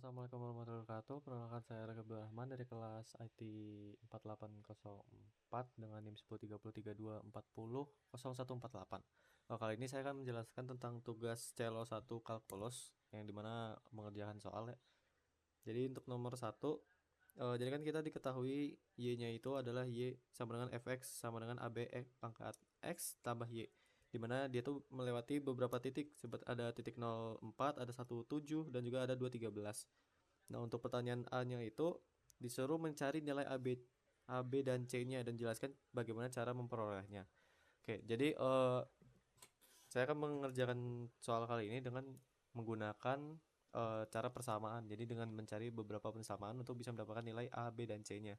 Assalamualaikum warahmatullahi wabarakatuh. Perkenalkan saya Rega Abdul Rahman dari kelas IT 4804 dengan NIM 103032400148. Kali ini saya akan menjelaskan tentang tugas CLO1 kalkulus yang dimana mengerjakan soal ya. Jadi untuk nomor 1, jadi kan kita diketahui Y-nya itu adalah Y sama dengan fx sama dengan AB pangkat X tambah Y, dimana dia tuh melewati beberapa titik, seperti ada titik 04, ada 17, dan juga ada 213. Nah, untuk pertanyaan A-nya itu disuruh mencari nilai AB dan C-nya dan jelaskan bagaimana cara memperolehnya. Oke, jadi saya akan mengerjakan soal kali ini dengan menggunakan cara persamaan. Jadi dengan mencari beberapa persamaan untuk bisa mendapatkan nilai A, B, dan C-nya.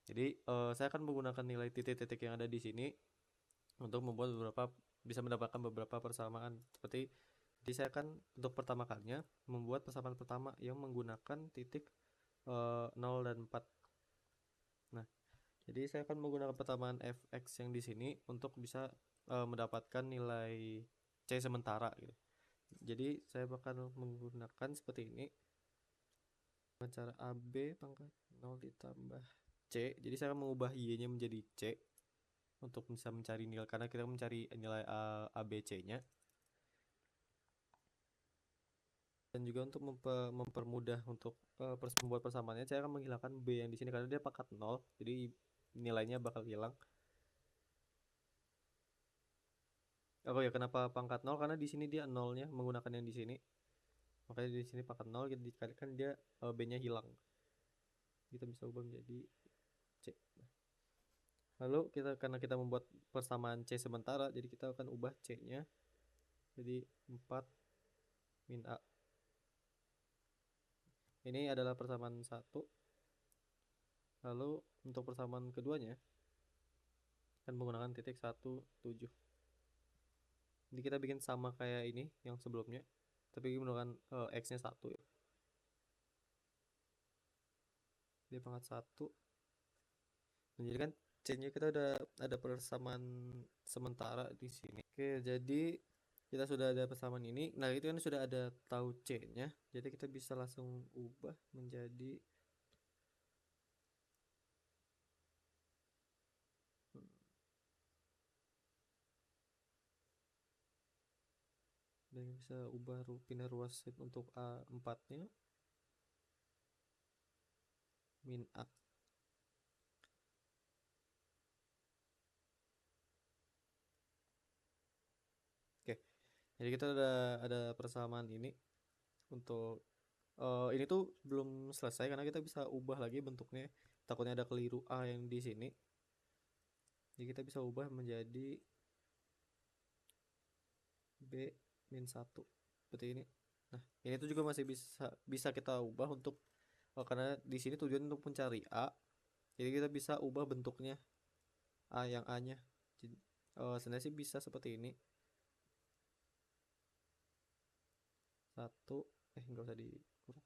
Jadi saya akan menggunakan nilai titik-titik yang ada di sini untuk membuat bisa mendapatkan beberapa persamaan. Jadi saya akan untuk pertama kalinya membuat persamaan pertama yang menggunakan titik 0 dan 4. Nah, jadi saya akan menggunakan persamaan fx yang di sini untuk bisa mendapatkan nilai c sementara gitu. Jadi saya bakal menggunakan seperti ini, dengan cara AB pangkat 0 ditambah C. Jadi saya akan mengubah Y-nya menjadi C untuk bisa mencari nilai, karena kita mencari nilai ABC-nya. Dan juga untuk mempermudah untuk membuat persamaannya, saya akan menghilangkan B yang di sini karena dia pangkat 0, jadi nilainya bakal hilang. Oh ya, kenapa pangkat 0? Karena di sini dia nolnya menggunakan yang di sini. Makanya di sini pangkat 0, gitu dikalikan dia B-nya hilang. Kita bisa ubah menjadi C. Lalu karena kita membuat persamaan C sementara, jadi kita akan ubah C-nya jadi 4 min A. Ini adalah persamaan 1. Lalu untuk persamaan keduanya akan menggunakan titik 1, 7. Jadi kita bikin sama kayak ini yang sebelumnya, tapi menggunakan X-nya 1 ya. Dia pangkat 1. Jadi kan C-nya kita udah ada persamaan sementara di sini. Oke, jadi kita sudah ada persamaan ini. Nah, itu kan sudah ada tahu C-nya. Jadi kita bisa langsung ubah menjadi dan bisa ubah pindah ruas untuk A4-nya min A. Oke. Jadi kita udah ada persamaan ini. Untuk ini tuh belum selesai karena kita bisa ubah lagi bentuknya. Takutnya ada keliru A yang di sini. Jadi kita bisa ubah menjadi B min 1 seperti ini. Nah, ini tuh juga masih bisa kita ubah untuk karena di sini tujuan untuk mencari A. Jadi kita bisa ubah bentuknya A yang A-nya. Sebenarnya sih bisa seperti ini. Satu, enggak usah dikurang.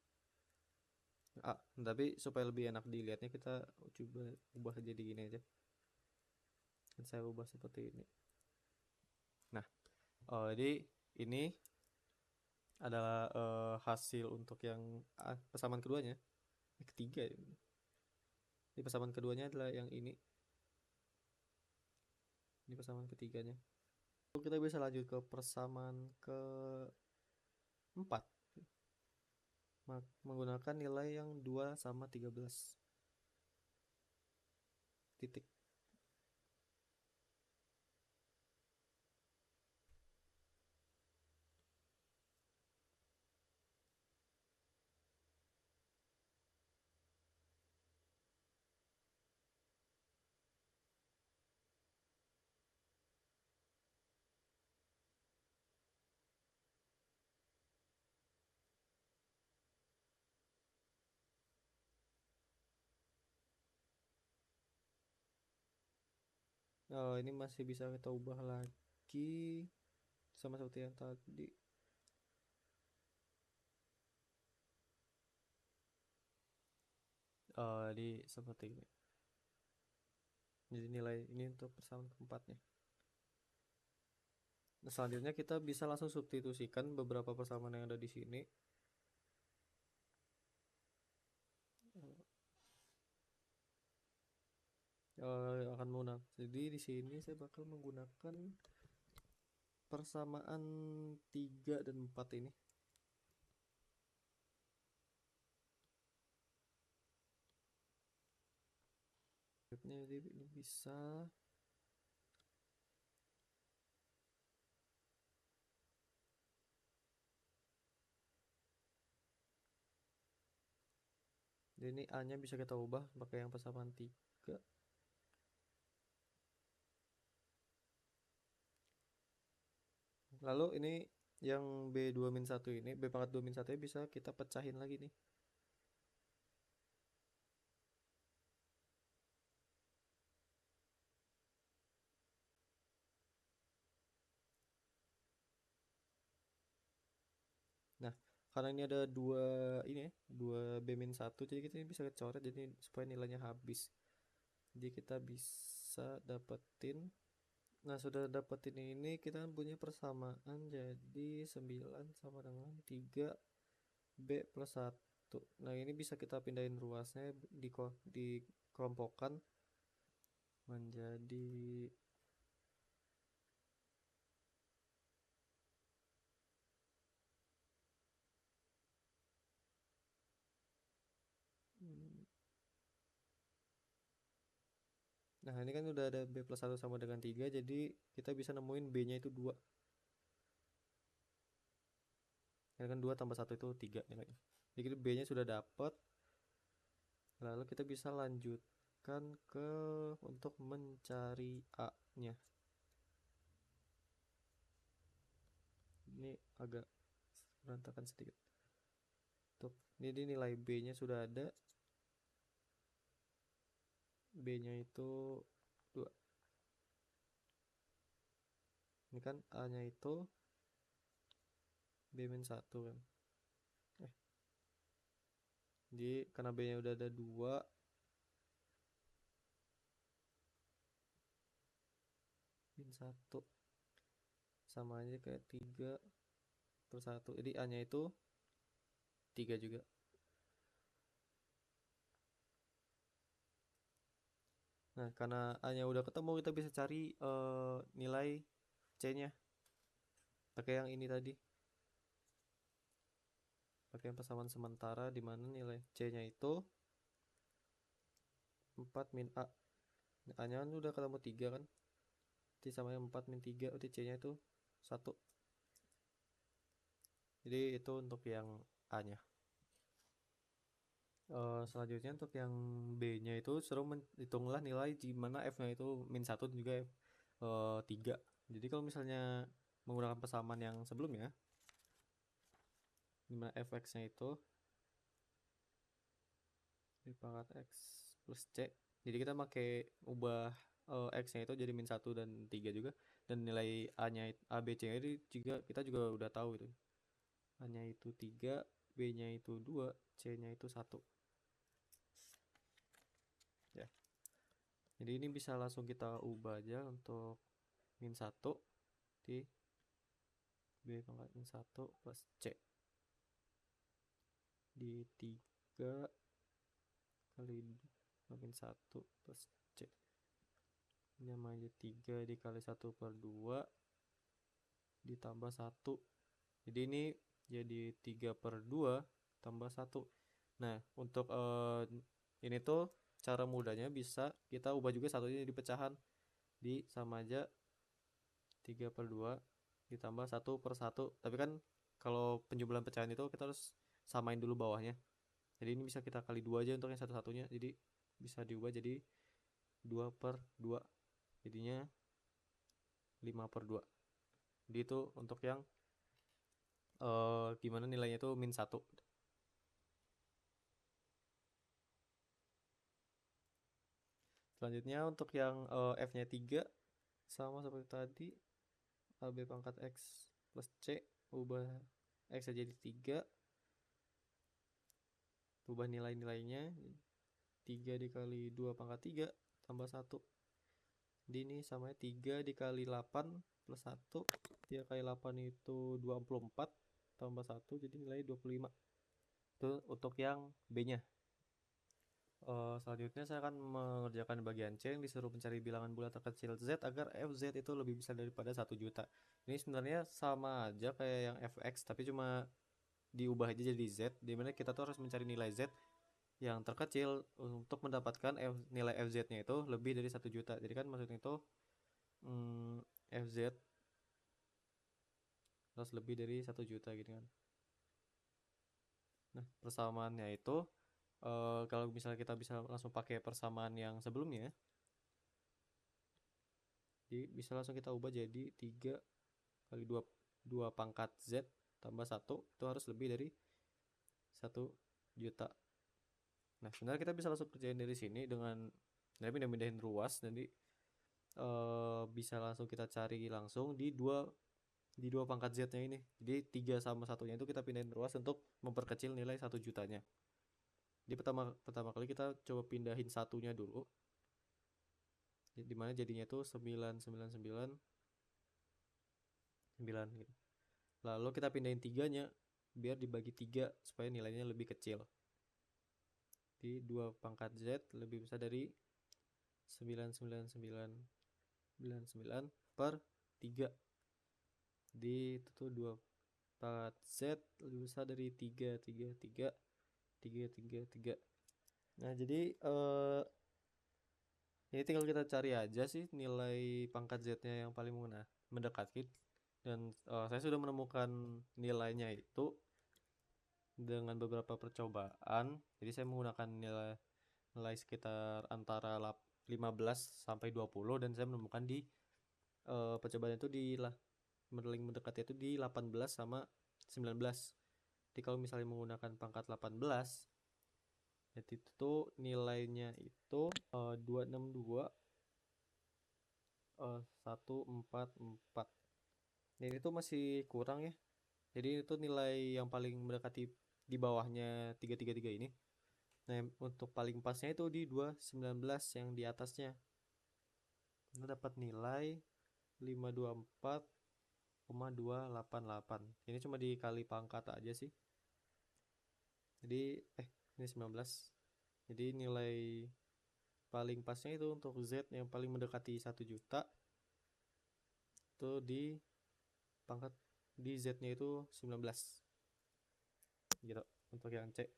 Tapi supaya lebih enak dilihatnya kita coba ubah jadi gini aja. Dan saya ubah seperti ini. Nah, jadi ini adalah hasil untuk yang persamaan keduanya. Ketiga ya. Ini persamaan keduanya adalah yang ini. Ini persamaan ketiganya. Lalu kita bisa lanjut ke persamaan keempat menggunakan nilai yang 2 sama 13 titik. Ini masih bisa kita ubah lagi sama seperti yang tadi. Di seperti ini. Jadi nilai ini untuk persamaan keempatnya. Nah, selanjutnya kita bisa langsung substitusikan beberapa persamaan yang ada di sini. akan menggunakan. Jadi di sini saya bakal menggunakan persamaan 3 dan 4 ini. Ini bisa jadi ini A nya bisa kita ubah pakai yang persamaan 3. Lalu ini yang B2-1 ini, B pangkat 2-1 bisa kita pecahin lagi nih. Nah, karena ini ada dua ini ya, 2 B-1, jadi kita bisa coret jadi supaya nilainya habis. Jadi kita bisa dapetin. Nah, sudah dapetin ini kita punya persamaan, jadi 9 sama dengan 3 B plus 1. Nah, ini bisa kita pindahin ruasnya dikelompokkan menjadi nah, ini kan udah ada B plus 1 sama dengan 3, jadi kita bisa nemuin B nya itu 2. Ini kan 2 tambah 1 itu 3 nilainya. Jadi B nya sudah dapat. Lalu kita bisa lanjutkan ke untuk mencari A nya. Ini agak berantakan sedikit. Tuh, ini nilai B nya sudah ada. B nya itu 2. Ini kan A nya itu B-1 kan. Jadi karena B nya udah ada 2, B-1 sama aja kayak 3 per 1. Jadi A nya itu 3 juga. Nah, karena A nya udah ketemu, kita bisa cari nilai C nya pakai yang ini tadi, pakai yang persamaan sementara, di mana nilai C nya itu 4 min A. A nya kan udah ketemu 3 kan, jadi sama yang 4 min 3, berarti C nya itu 1. Jadi itu untuk yang A nya. Selanjutnya untuk yang B nya itu suruh menghitunglah nilai di mana F nya itu min 1 dan juga F 3. Jadi kalau misalnya menggunakan persamaan yang sebelumnya, dimana fx nya itu di pangkat x plus c, jadi kita pakai ubah x nya itu jadi min 1 dan 3 juga, dan nilai a nya a b c nya itu juga kita juga udah tahu itu, a nya itu 3, b nya itu 2, c nya itu 1 ya. Jadi ini bisa langsung kita ubah aja untuk min 1 di b pangkat min 1 plus c di 3 kali min 1 plus c, ini namanya 3 dikali 1 per 2 ditambah 1. Jadi ini jadi 3 per 2 tambah 1. Nah, untuk ini tuh cara mudahnya bisa kita ubah juga satunya di pecahan, di sama aja 3 per 2 ditambah 1 per 1. Tapi kan kalau penjumlahan pecahan itu kita harus samain dulu bawahnya. Jadi ini bisa kita kali 2 aja untuk yang satu-satunya. Jadi bisa diubah jadi 2 per 2. Jadinya 5 per 2. Jadi itu untuk yang gimana nilainya itu min 1. Selanjutnya untuk yang f nya 3 sama seperti tadi, AB pangkat x plus c, ubah x jadi 3, ubah nilai-nilainya, 3 dikali 2 pangkat 3 tambah 1. Jadi ini sama 3 dikali 8 plus 1, 3 kali 8 itu 24 tambah 1, jadi nilai 25. Itu untuk yang B nya. Selanjutnya saya akan mengerjakan bagian C yang disuruh mencari bilangan bulat terkecil Z agar fz itu lebih besar daripada 1 juta. Ini sebenarnya sama aja kayak yang fx, tapi cuma diubah aja jadi z, dimana kita tuh harus mencari nilai z yang terkecil untuk mendapatkan nilai fz-nya itu lebih dari 1 juta. Jadi kan maksudnya itu fz harus lebih dari 1 juta gitu kan. Nah, persamaannya itu kalau misalnya kita bisa langsung pakai persamaan yang sebelumnya, jadi bisa langsung kita ubah jadi 3 kali 2 pangkat Z tambah 1 itu harus lebih dari 1 juta. Nah, sebenarnya kita bisa langsung kerjain dari sini dengan pindah-pindahin ruas, jadi bisa langsung kita cari langsung di dua pangkat Z-nya ini. Jadi 3 sama satunya itu kita pindahin ruas untuk memperkecil nilai 1 jutanya. Jadi pertama kali kita coba pindahin satunya dulu, dimana jadinya itu 999 gitu. Lalu kita pindahin tiganya biar dibagi 3 supaya nilainya lebih kecil. Di 2 pangkat Z lebih besar dari 99999 per 3. Di itu tuh 2 pangkat Z lebih besar dari 3. Nah, jadi ini tinggal kita cari aja sih nilai pangkat Z-nya yang paling mendekati. Dan saya sudah menemukan nilainya itu dengan beberapa percobaan. Jadi saya menggunakan nilai sekitar antara 15 sampai 20, dan saya menemukan di percobaan itu paling mendekatnya itu di 18 sama 19. Jadi kalau misalnya menggunakan pangkat 18, jadi itu tuh nilainya itu 262 144. Dan itu masih kurang ya. Jadi itu nilai yang paling mendekati di bawahnya 333 ini. Nah, untuk paling pasnya itu di 219 yang di atasnya. Kita dapat nilai 524,288. Ini cuma dikali pangkat aja sih. Jadi ini 19. Jadi nilai paling pasnya itu untuk Z yang paling mendekati 1 juta itu di pangkat di Z-nya itu 19. Gitu untuk yang C.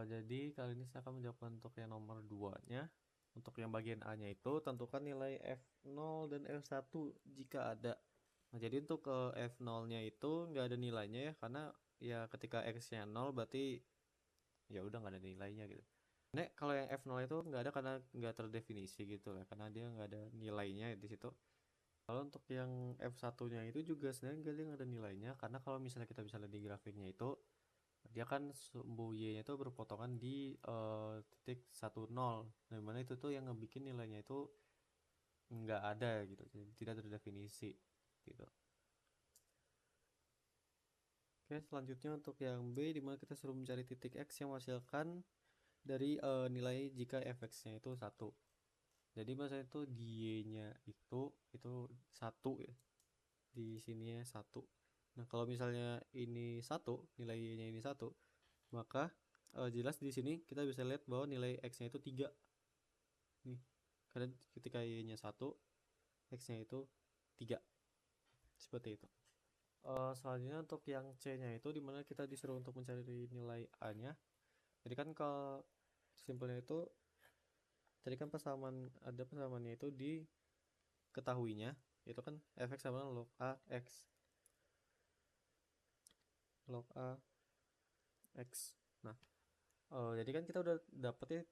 Jadi kali ini saya akan menjawab untuk yang nomor 2-nya. Untuk yang bagian A-nya itu tentukan nilai F0 dan F1 jika ada. Nah, jadi untuk F0-nya itu nggak ada nilainya ya, karena ya ketika X-nya 0 berarti ya udah nggak ada nilainya gitu. Nek kalau yang F0 itu nggak ada karena nggak terdefinisi gitu ya, karena dia nggak ada nilainya di situ. Kalau untuk yang F1-nya itu juga sebenarnya dia nggak ada nilainya, karena kalau misalnya kita bisa lihat di grafiknya itu dia kan sumbu Y-nya itu berpotongan di titik 10, nah mana itu tuh yang ngebikin nilainya itu nggak ada gitu, tidak terdefinisi gitu. Oke, selanjutnya untuk yang B, dimana kita suruh mencari titik X yang menghasilkan dari nilai jika fx-nya itu 1. Jadi maksudnya itu di Y-nya itu 1 ya. Di sininya 1. Nah, kalau misalnya ini 1, nilai Y-nya ini 1, maka jelas di sini kita bisa lihat bahwa nilai X-nya itu 3. Nih. Karena ketika Y-nya 1, X-nya itu 3. Seperti itu. Selanjutnya untuk yang C-nya itu dimana kita disuruh untuk mencari nilai A-nya. Jadi kan kalau simpelnya itu tadi kan ada persamaannya itu diketahuinya, itu kan fx sama log a x, log a x. Nah, jadi kan kita udah dapetnya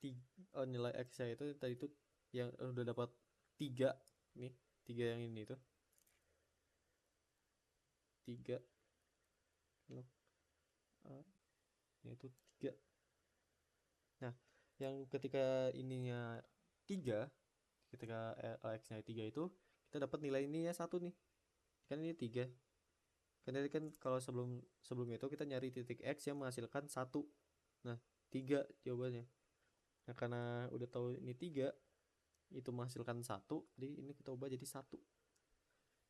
nilai x nya itu tadi itu yang udah dapat 3 nih, 3 yang ini tuh 3 log a nya itu 3. Nah, yang ketika ininya 3, ketika x nya 3 itu kita dapat nilai ini ya 1 nih, kan ini 3. Kan tadi kan kalau sebelum itu kita nyari titik x yang menghasilkan 1. Nah, 3 jawabannya. Nah, karena udah tahu ini 3 itu menghasilkan 1, jadi ini kita ubah jadi 1.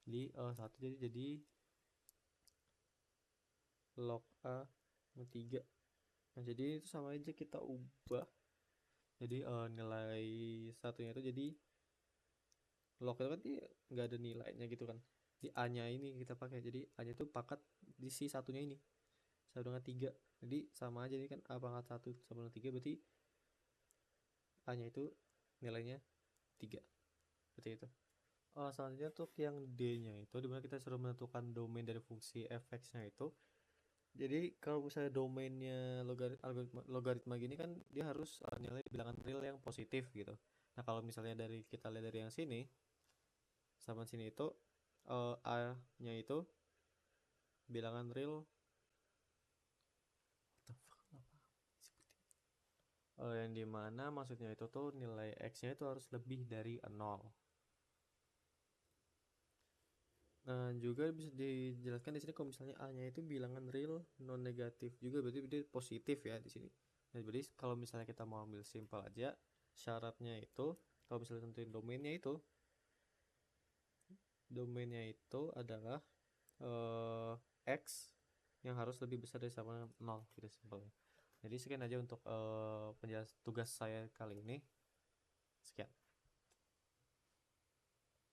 Jadi 1 jadi log a 3. Nah, jadi itu sama aja kita ubah. Jadi nilai satunya itu jadi log itu kan nggak ada nilainya gitu kan. Di a-nya ini kita pakai. Jadi a-nya itu pangkat di si satunya ini. Sama dengan 3. Jadi sama aja, ini kan a pangkat 1 sama dengan 3, berarti a-nya itu nilainya 3. Seperti itu. Selanjutnya untuk yang D-nya itu dimana kita suruh menentukan domain dari fungsi fx-nya itu. Jadi kalau misalnya domainnya logaritma gini kan dia harus nilai bilangan real yang positif gitu. Nah, kalau misalnya kita lihat dari yang sini sama sini itu a-nya itu bilangan real, yang dimana maksudnya itu tuh nilai x-nya itu harus lebih dari 0. Nah, juga bisa dijelaskan di sini kalau misalnya A-nya itu bilangan real non negatif juga, berarti dia positif ya di sini. Nah, jadi kalau misalnya kita mau ambil simpel aja, syaratnya itu kalau misalnya tentuin domainnya itu adalah x yang harus lebih besar dari sama 0 gitu simpelnya. Jadi sekian aja untuk tugas saya kali ini.